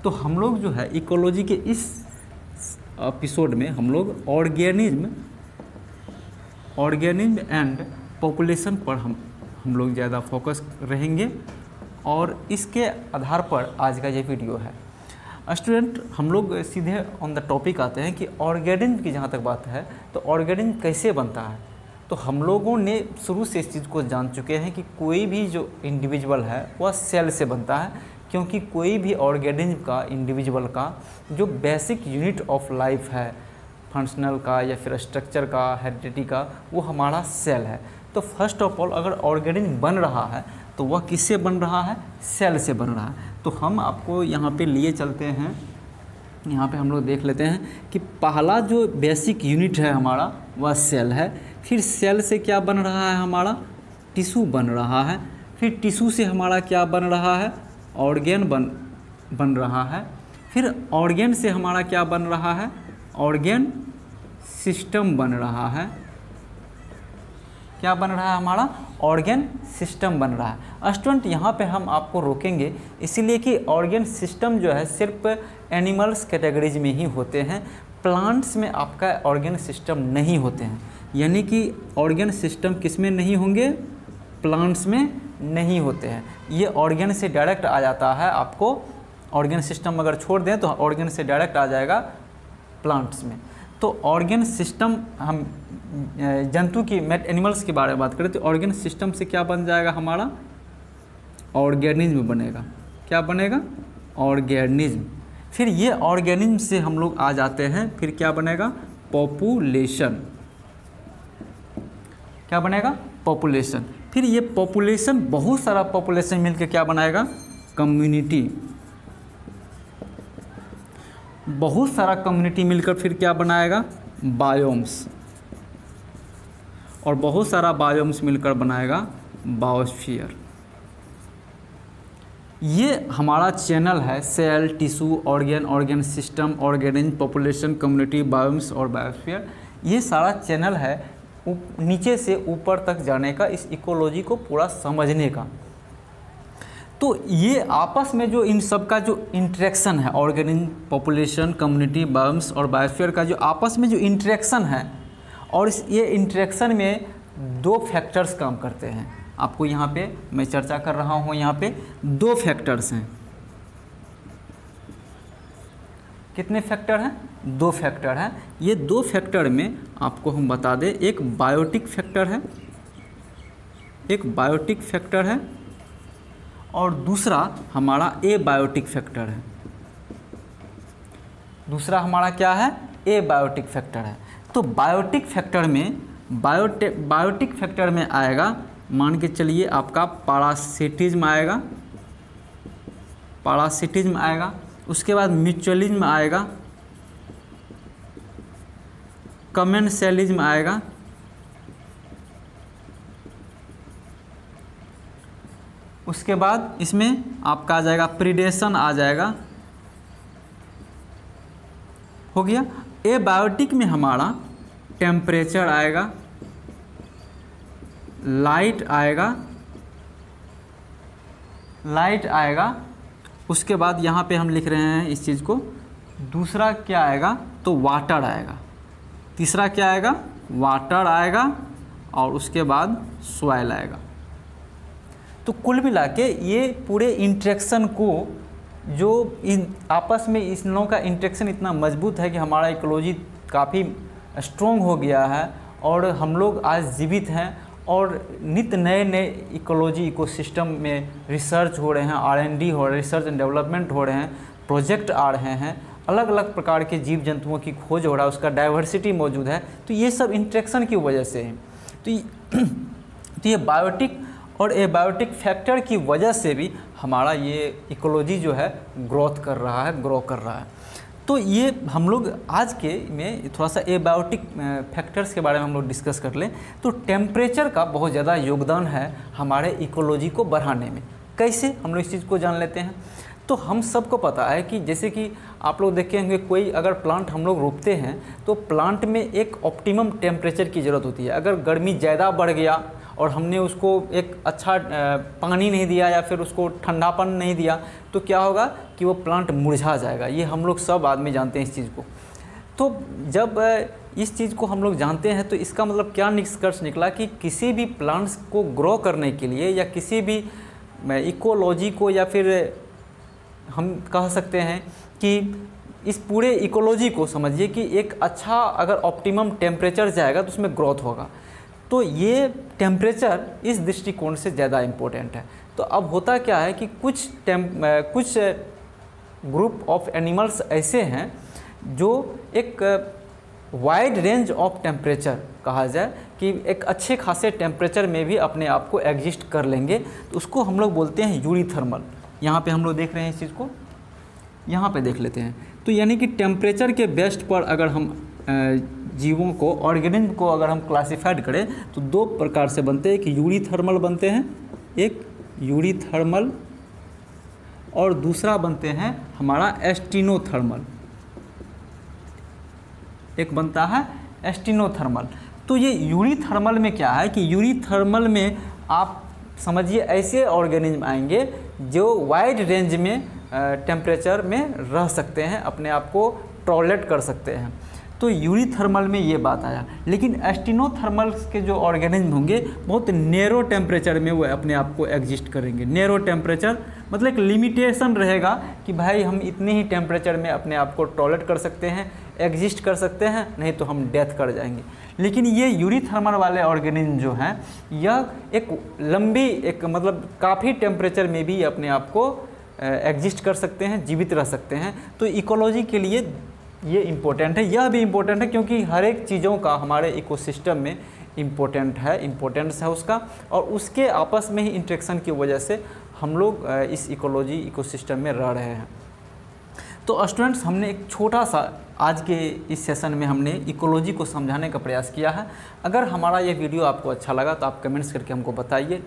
तो हम लोग जो है इकोलॉजी के इस एपिसोड में हम लोग ऑर्गेनिज्म एंड पॉपुलेशन पर हम लोग ज़्यादा फोकस रहेंगे और इसके आधार पर आज का ये वीडियो है। स्टूडेंट, हम लोग सीधे ऑन द टॉपिक आते हैं कि ऑर्गेनिज्म की जहाँ तक बात है तो ऑर्गेनिज्म कैसे बनता है। तो हम लोगों ने शुरू से इस चीज़ को जान चुके हैं कि कोई भी जो इंडिविजुअल है वह सेल से बनता है, क्योंकि कोई भी ऑर्गेनिज्म का, इंडिविजुअल का जो बेसिक यूनिट ऑफ लाइफ है, फंक्शनल का या फिर स्ट्रक्चर का, हेरिडिटी का, वो हमारा सेल है। तो फर्स्ट ऑफ ऑल अगर ऑर्गेनिज्म बन रहा है तो वह किससे बन रहा है? सेल से बन रहा है। तो हम आपको यहाँ पे लिए चलते हैं, यहाँ पे हम लोग देख लेते हैं कि पहला जो बेसिक यूनिट है हमारा वह सेल है। फिर सेल से क्या बन रहा है? हमारा टिश्यू बन रहा है। फिर टिश्यू से हमारा क्या बन रहा है? ऑर्गेन बन रहा है। फिर ऑर्गेन से हमारा क्या बन रहा है? ऑर्गेन सिस्टम बन रहा है। क्या बन रहा है? हमारा ऑर्गेन सिस्टम बन रहा है। स्टूडेंट, यहाँ पे हम आपको रोकेंगे इसीलिए कि ऑर्गेन सिस्टम जो है सिर्फ एनिमल्स कैटेगरीज में ही होते हैं, प्लांट्स में आपका ऑर्गेन सिस्टम नहीं होते हैं। यानी कि ऑर्गेन सिस्टम किस में नहीं होंगे? प्लांट्स में नहीं होते हैं। ये ऑर्गेन से डायरेक्ट आ जाता है आपको, ऑर्गेन सिस्टम अगर छोड़ दें तो ऑर्गेन से डायरेक्ट आ जाएगा प्लांट्स में। तो ऑर्गेन सिस्टम, हम जंतु की, एनिमल्स के बारे में बात करें तो ऑर्गेन सिस्टम से क्या बन जाएगा? हमारा ऑर्गेनिज्म बनेगा। क्या बनेगा? ऑर्गेनिज्म। फिर ये ऑर्गेनिज्म से हम लोग आ जाते हैं, फिर क्या बनेगा? पॉपुलेशन। क्या बनेगा? पॉपुलेशन। फिर ये पॉपुलेशन, बहुत सारा पॉपुलेशन मिलकर क्या बनाएगा? कम्युनिटी। बहुत सारा कम्युनिटी मिलकर फिर क्या बनाएगा? बायोम्स। और बहुत सारा बायोम्स मिलकर बनाएगा बायोस्फीयर। ये हमारा चैनल है, cell, tissue, organ system, organism, population, community, biomes और बायोस्फीयर। ये सारा चैनल है नीचे से ऊपर तक जाने का, इस इकोलॉजी को पूरा समझने का। तो ये आपस में जो इन सब का जो इंटरेक्शन है, ऑर्गेनिज्म, पॉपुलेशन, कम्युनिटी, बायोम्स और बायोस्फीयर का जो आपस में जो इंटरेक्शन है, और ये इंटरेक्शन में दो फैक्टर्स काम करते हैं। आपको यहाँ पे मैं चर्चा कर रहा हूँ, यहाँ पे दो फैक्टर्स हैं। कितने फैक्टर हैं? दो फैक्टर हैं। ये दो फैक्टर में आपको हम बता दें, एक बायोटिक फैक्टर है, एक बायोटिक फैक्टर है और दूसरा हमारा एबायोटिक फैक्टर है। दूसरा हमारा क्या है? एबायोटिक फैक्टर है। तो बायोटिक फैक्टर में, बायोटिक फैक्टर में आएगा, मान के चलिए आपका पैरासिटिज्म आएगा, पैरासिटिज्म आएगा, उसके बाद म्यूचुअलिज्म आएगा, कमेंसेलिज्म आएगा, उसके बाद इसमें आपका आ जाएगा प्रीडेशन आ जाएगा। हो गया। एबायोटिक में हमारा टेम्परेचर आएगा, लाइट आएगा, उसके बाद यहाँ पे हम लिख रहे हैं इस चीज़ को। दूसरा क्या आएगा? तो वाटर आएगा। तीसरा क्या आएगा? वाटर आएगा और उसके बाद सॉइल आएगा। तो कुल मिला के ये पूरे इंटरेक्शन को, जो इन आपस में इस लोगों का इंटरेक्शन इतना मजबूत है कि हमारा इकोलॉजी काफ़ी स्ट्रॉन्ग हो गया है और हम लोग आज जीवित हैं और नित्य नए इकोलॉजी इकोसिस्टम में रिसर्च हो रहे हैं, R&D हो रहा है, रिसर्च एंड डेवलपमेंट हो रहे हैं, प्रोजेक्ट आ रहे हैं, अलग अलग प्रकार के जीव जंतुओं की खोज हो रहा है, उसका डाइवर्सिटी मौजूद है। तो ये सब इंटरेक्शन की वजह से है। तो ये बायोटिक और एबायोटिक फैक्टर की वजह से भी हमारा ये इकोलॉजी जो है ग्रो कर रहा है। तो ये हम लोग आज के में थोड़ा सा एबायोटिक फैक्टर्स के बारे में हम लोग डिस्कस कर लें। तो टेम्परेचर का बहुत ज़्यादा योगदान है हमारे इकोलॉजी को बढ़ाने में। कैसे? हम लोग इस चीज़ को जान लेते हैं। तो हम सबको पता है कि जैसे कि आप लोग देखे होंगे, कोई अगर प्लांट हम लोग रोपते हैं तो प्लांट में एक ऑप्टिमम टेम्परेचर की ज़रूरत होती है। अगर गर्मी ज़्यादा बढ़ गया और हमने उसको एक अच्छा पानी नहीं दिया या फिर उसको ठंडापन नहीं दिया तो क्या होगा कि वो प्लांट मुरझा जाएगा। ये हम लोग सब आदमी जानते हैं इस चीज़ को। तो जब इस चीज़ को हम लोग जानते हैं तो इसका मतलब क्या निष्कर्ष निकला कि किसी भी प्लांट्स को ग्रो करने के लिए या किसी भी इकोलॉजी को, या फिर हम कह सकते हैं कि इस पूरे इकोलॉजी को समझिए कि एक अच्छा अगर ऑप्टिमम टेम्परेचर जाएगा तो उसमें ग्रोथ होगा। तो ये टेम्परेचर इस दृष्टिकोण से ज़्यादा इम्पोर्टेंट है। तो अब होता क्या है कि कुछ ग्रुप ऑफ एनिमल्स ऐसे हैं जो एक वाइड रेंज ऑफ टेम्परेचर कहा जाए कि एक अच्छे खासे टेम्परेचर में भी अपने आप को एग्जिस्ट कर लेंगे, तो उसको हम लोग बोलते हैं यूरीथर्मल। यहाँ पे हम लोग देख रहे हैं इस चीज़ को, यहाँ पे देख लेते हैं। तो यानी कि टेम्परेचर के बेस्ट पर अगर हम जीवों को, ऑर्गेनिज्म को अगर हम क्लासिफाइड करें तो दो प्रकार से बनते हैं कि यूरीथर्मल बनते हैं, एक यूरीथर्मल और दूसरा बनते हैं हमारा एस्टिनोथर्मल, एक बनता है एस्टिनोथर्मल। तो ये यूरीथर्मल में क्या है कि यूरीथर्मल में आप समझिए ऐसे ऑर्गेनिज्म आएंगे जो वाइड रेंज में टेम्परेचर में रह सकते हैं, अपने आप को टॉलरेट कर सकते हैं। तो यूरीथर्मल में ये बात आया। लेकिन एस्टिनोथर्मल के जो ऑर्गेनिज्म होंगे बहुत नैरो टेम्परेचर में वो अपने आप को एग्जिस्ट करेंगे। नैरो टेम्परेचर मतलब एक लिमिटेशन रहेगा कि भाई हम इतने ही टेम्परेचर में अपने आप को टॉलरेट कर सकते हैं, एग्जिस्ट कर सकते हैं, नहीं तो हम डेथ कर जाएंगे। लेकिन ये यूरीथर्मल वाले ऑर्गेनिज्म जो हैं यह एक लंबी एक मतलब काफ़ी टेम्परेचर में भी अपने आप को एग्जिस्ट कर सकते हैं, जीवित रह सकते हैं। तो इकोलॉजी के लिए ये इम्पोर्टेंट है। यह भी इम्पोर्टेंट है क्योंकि हर एक चीज़ों का हमारे इकोसिस्टम में इम्पोर्टेंस है उसका, और उसके आपस में ही इंटरेक्शन की वजह से हम लोग इस इकोसिस्टम में रह रहे हैं। तो स्टूडेंट्स, हमने एक छोटा सा आज के इस सेशन में हमने इकोलॉजी को समझाने का प्रयास किया है। अगर हमारा ये वीडियो आपको अच्छा लगा तो आप कमेंट्स करके हमको बताइए।